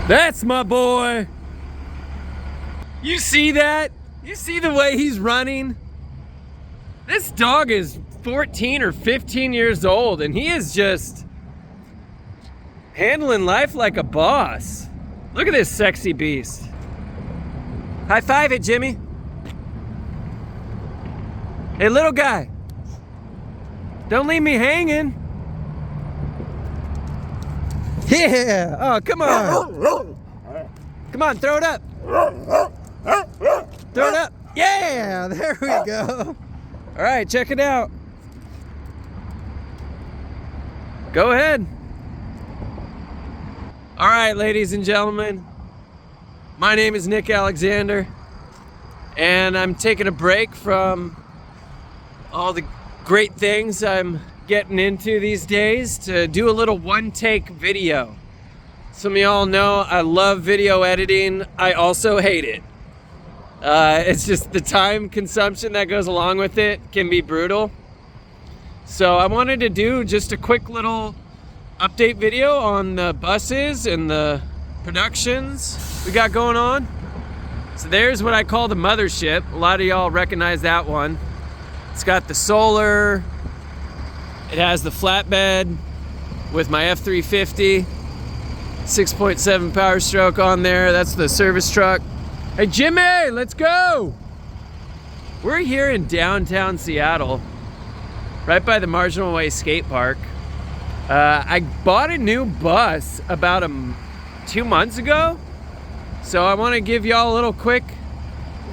That's my boy. You see that? You see the way he's running? This dog is 14 or 15 years old and he is just handling life like a boss. Look at this sexy beast. High five it, Jimmy. Hey, little guy. Don't leave me hanging. Yeah. Oh, come on. Come on, throw it up. Throw it up. Yeah, there we go. All right, check it out. Go ahead. All right, ladies and gentlemen. My name is Nick Alexander, and I'm taking a break from all the great things I'm getting into these days to do a little one-take video. Some of y'all know I love video editing. I also hate it. It's just the time consumption that goes along with it can be brutal. So I wanted to do just a quick little update video on the buses and the productions we got going on. So there's what I call the mothership. A lot of y'all recognize that one. It's got the solar. It has the flatbed with my F350. 6.7 power stroke on there. That's the service truck. Hey Jimmy, let's go. We're here in downtown Seattle, right by the Marginal Way skate park. I bought a new bus about 2 months ago. So I want to give y'all a little quick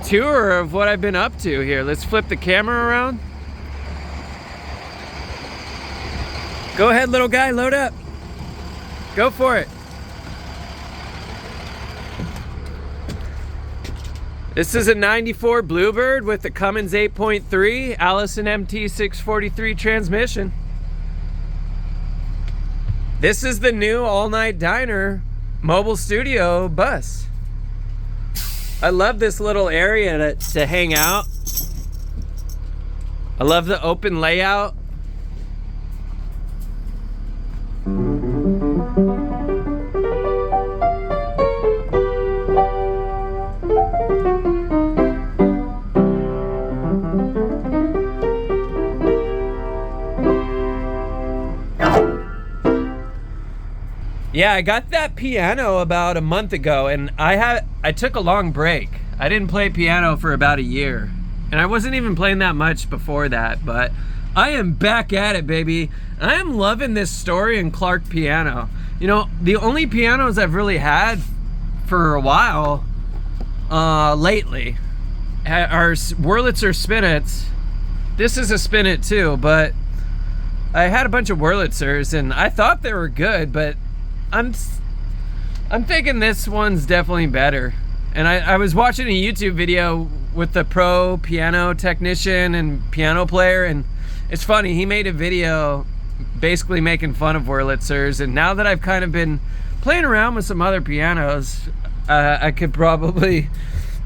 tour of what I've been up to here. Let's flip the camera around. Go ahead, little guy, load up. Go for it. This is a 94 Bluebird with the Cummins 8.3 Allison MT 643 transmission. This is the new All Night Diner mobile studio bus. I love this little area to hang out. I love the open layout. Yeah, I got that piano about a month ago, and I took a long break. I didn't play piano for about a year, and I wasn't even playing that much before that, but I am back at it, baby. I am loving this Story and Clark piano. You know, the only pianos I've really had for a while lately are Wurlitzer Spinets. This is a Spinet too, but I had a bunch of Wurlitzers, and I thought they were good, but I'm thinking this one's definitely better. And I was watching a YouTube video with the pro piano technician and piano player, and it's funny, he made a video basically making fun of Wurlitzers, and now that I've kind of been playing around with some other pianos, I could probably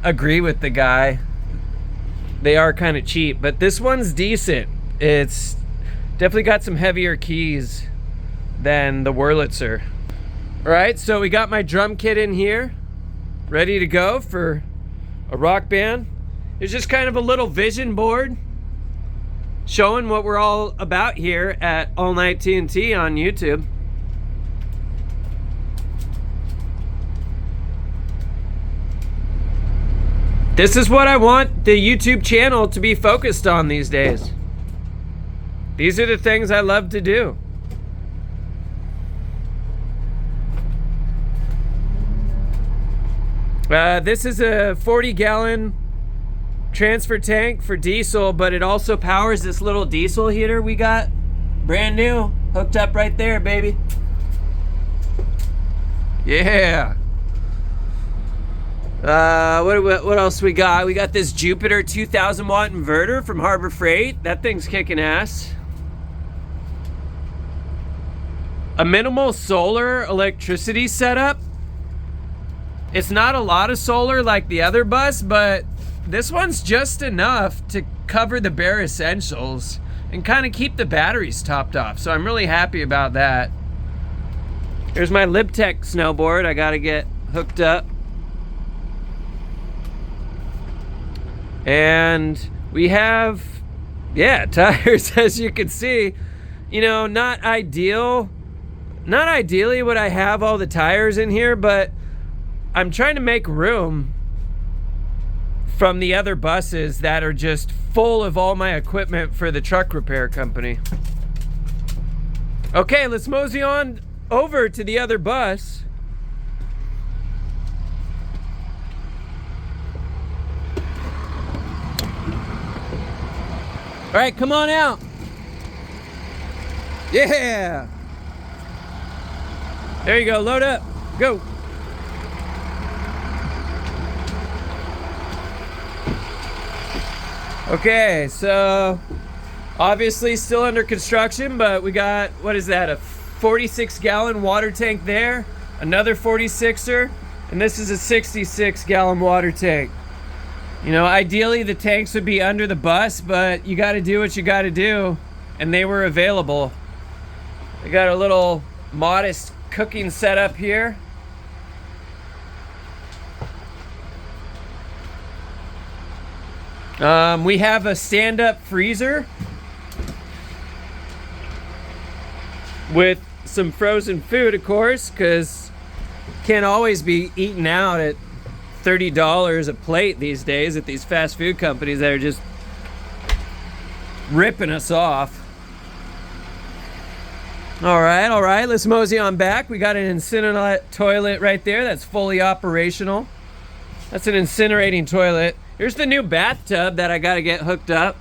agree with the guy. They are kind of cheap, but this one's decent. It's definitely got some heavier keys than the Wurlitzer. All right, so we got my drum kit in here, ready to go for a rock band. It's just kind of a little vision board showing what we're all about here at All Night TNT on YouTube. This is what I want the YouTube channel to be focused on these days. These are the things I love to do. This is a 40-gallon transfer tank for diesel, but it also powers this little diesel heater we got. Brand new, hooked up right there, baby. Yeah. What else we got? We got this Jupiter 2000 watt inverter from Harbor Freight. That thing's kicking ass. A minimal solar electricity setup. It's not a lot of solar like the other bus, but this one's just enough to cover the bare essentials and kind of keep the batteries topped off. So I'm really happy about that. Here's my LibTech snowboard. I gotta get hooked up. And we have, yeah, tires, as you can see. You know, not ideally would I have all the tires in here, but I'm trying to make room from the other buses that are just full of all my equipment for the truck repair company. Okay, let's mosey on over to the other bus. All right, come on out. Yeah. There you go, load up, go. Okay, so obviously still under construction, but we got, what is that, a 46-gallon water tank there, another 46er, and this is a 66-gallon water tank. You know, ideally the tanks would be under the bus, but you gotta do what you gotta do, and they were available. I got a little modest cooking setup here. We have a stand-up freezer with some frozen food, of course, because can't always be eating out at $30 a plate these days at these fast food companies that are just ripping us off. All right, let's mosey on back. We got an incinerator toilet right there that's fully operational. That's an incinerating toilet. Here's the new bathtub that I gotta get hooked up.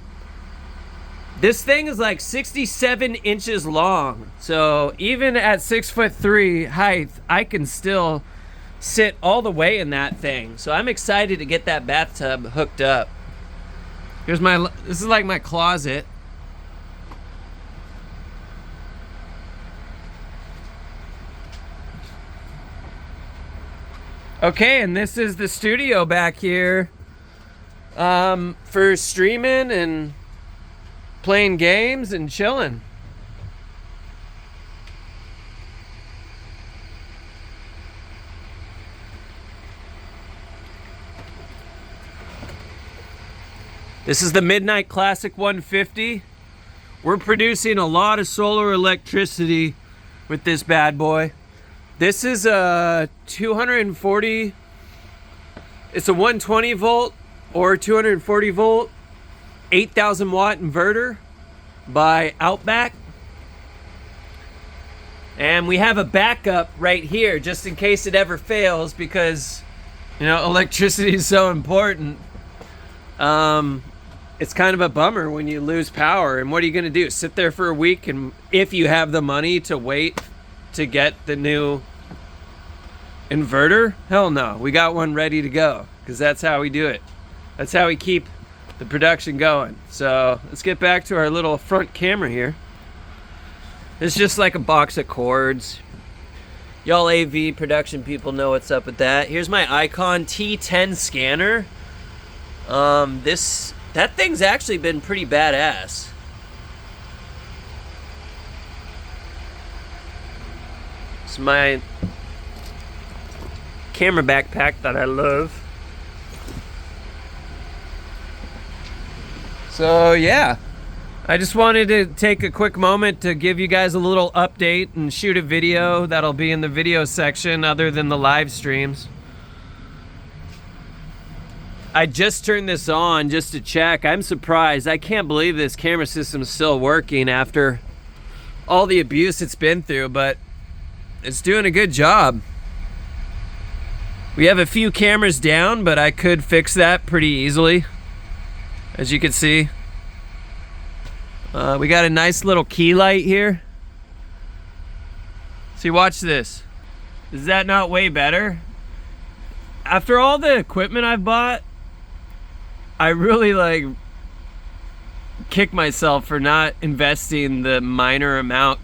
This thing is like 67 inches long. So even at 6'3" height, I can still sit all the way in that thing. So I'm excited to get that bathtub hooked up. This is like my closet. Okay, and this is the studio back here. For streaming and playing games and chilling. This is the Midnight Classic 150. We're producing a lot of solar electricity with this bad boy. This is a 240, it's a 120 volt or 240 volt, 8,000 watt inverter by Outback. And we have a backup right here just in case it ever fails, because, you know, electricity is so important. It's kind of a bummer when you lose power. And what are you gonna do? Sit there for a week, and if you have the money to wait to get the new inverter? Hell no, we got one ready to go, because that's how we do it. That's how we keep the production going. So let's get back to our little front camera here. It's just like a box of cords. Y'all AV production people know what's up with that. Here's my Icon T10 scanner. That thing's actually been pretty badass. It's my camera backpack that I love. So yeah, I just wanted to take a quick moment to give you guys a little update and shoot a video that'll be in the video section other than the live streams. I just turned this on just to check. I'm surprised. I can't believe this camera system's still working after all the abuse it's been through, but it's doing a good job. We have a few cameras down, but I could fix that pretty easily. As you can see, we got a nice little key light here. See, watch this. Is that not way better? After all the equipment I've bought, I really kick myself for not investing the minor amount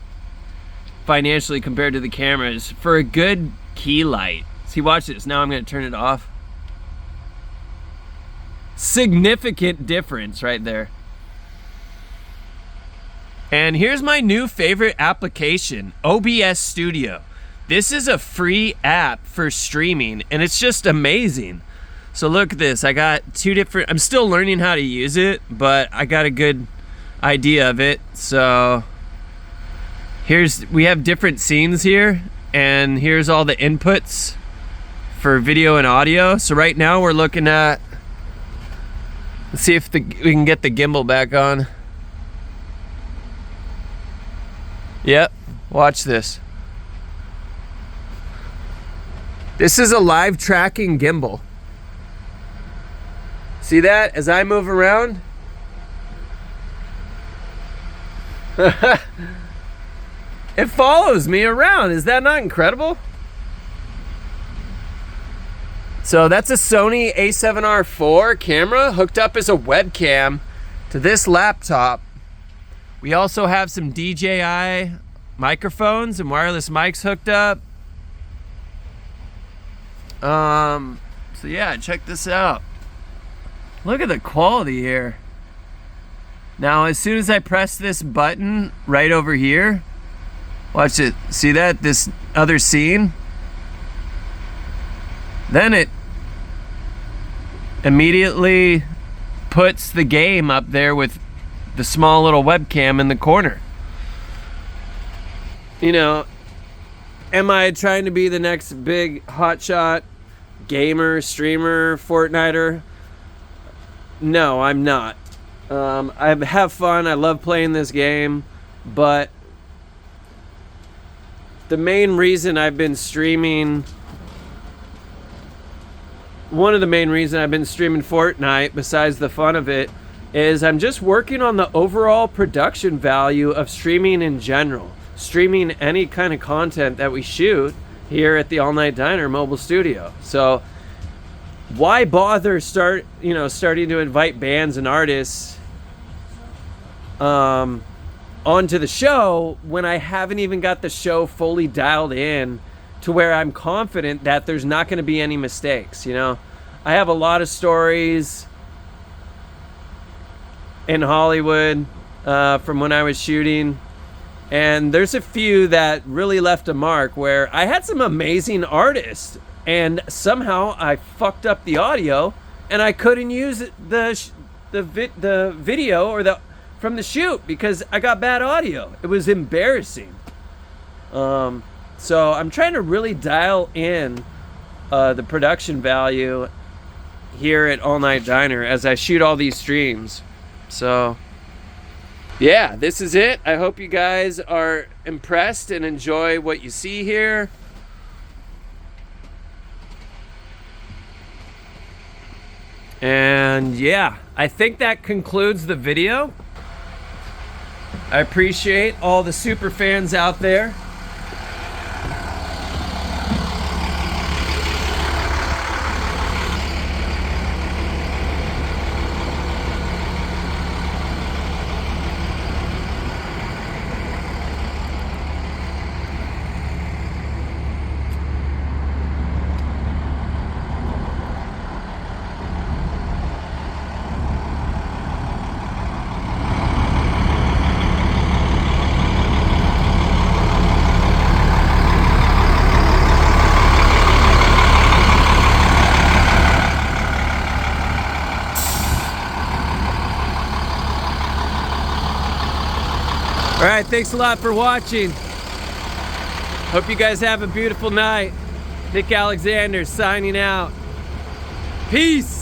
financially compared to the cameras for a good key light. See, watch this. Now I'm going to turn it off. Significant difference right there. And here's my new favorite application, OBS Studio. This is a free app for streaming, and it's just amazing. So look at this. I got two different, I'm still learning how to use it, but I got a good idea of it. So we have different scenes here, and here's all the inputs for video and audio. So right now we're looking at, let's see if we can get the gimbal back on. Yep, watch this. This is a live tracking gimbal. See that as I move around? It follows me around. Is that not incredible? So that's a Sony a7R IV camera hooked up as a webcam to this laptop. We also have some DJI microphones and wireless mics hooked up. So yeah, check this out. Look at the quality here. Now, as soon as I press this button right over here, watch it. See that? This other scene? Then it immediately puts the game up there with the small little webcam in the corner. You know, am I trying to be the next big hotshot gamer, streamer, Fortniter? No, I'm not. I have fun. I love playing this game, but the main reason I've been streaming, one of the main reasons I've been streaming Fortnite, besides the fun of it, is I'm just working on the overall production value of streaming in general. Streaming any kind of content that we shoot here at the All Night Diner mobile studio. So why bother starting to invite bands and artists onto the show when I haven't even got the show fully dialed in to where I'm confident that there's not going to be any mistakes. You know, I have a lot of stories in Hollywood from when I was shooting, and there's a few that really left a mark where I had some amazing artists and somehow I fucked up the audio and I couldn't use the video or from the shoot because I got bad audio. It was embarrassing. So I'm trying to really dial in the production value here at All Night Diner as I shoot all these streams. So yeah, this is it. I hope you guys are impressed and enjoy what you see here. And yeah, I think that concludes the video. I appreciate all the super fans out there. All right, thanks a lot for watching. Hope you guys have a beautiful night. Nick Alexander signing out. Peace.